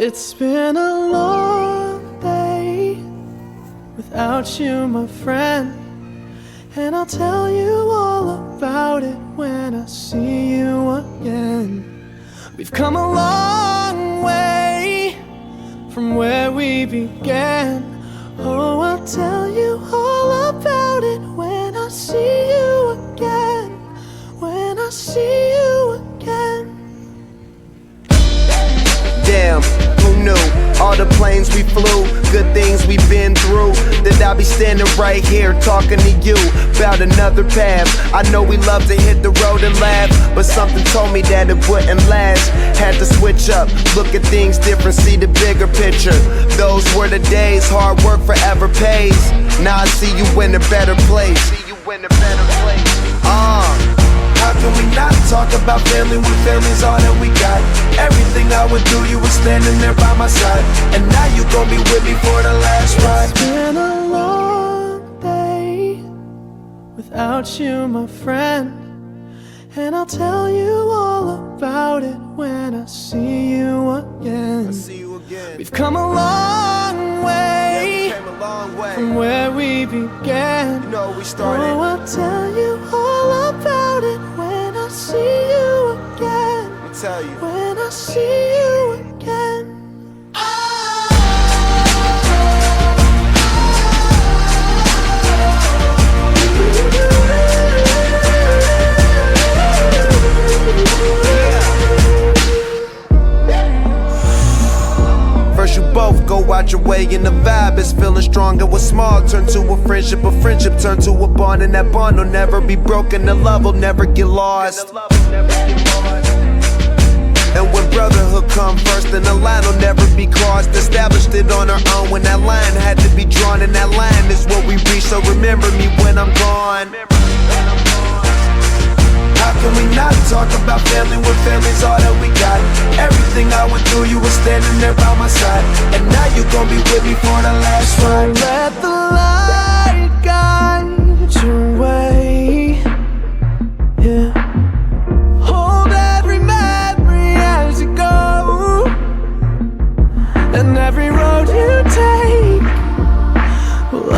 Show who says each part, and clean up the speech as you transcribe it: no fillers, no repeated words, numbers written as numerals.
Speaker 1: It's been a long day without you, my friend, and I'll tell you all about it when I see you again. We've come a long way from where we began. Oh, I'll tell you all about it when I see you again. When I see you again.
Speaker 2: Damn, who knew? All the planes we flew, good things we've been through, that I'll be standing right here talking to you about another path. I know we love to hit the road and laugh, but something told me that it wouldn't last. Had to switch up, look at things different, see the bigger picture. Those were the days, hard work forever pays. Now I see you in a better place. How can we not talk about family when family's all that we got? Everything I would do, you were standing there by my side, and now you gon' be with me for the last ride.
Speaker 1: It's been a long day without you, my friend, and I'll tell you all about it when I see you again. We've come a long way, from where we began.
Speaker 2: You know we started.
Speaker 1: Oh, I'll tell you all about it when I see you again.
Speaker 2: Let me tell you.
Speaker 1: When I see you again.
Speaker 2: First you both go out your way and the vibe is feeling strong. And what's small turn to a friendship turn to a bond, and that bond will never be broken. The love will never get lost. And when brotherhood come first, then the line will never be crossed. Established it on our own when that line had to be drawn, and that line is what we reach. So remember me when I'm gone. How can we not talk about family when family's all that we got? Everything I went through, you were standing there by my side, and now you gon' be with me for the last ride.
Speaker 1: Let the light guide your way. Yeah. Hold every memory as you go, and every road you take will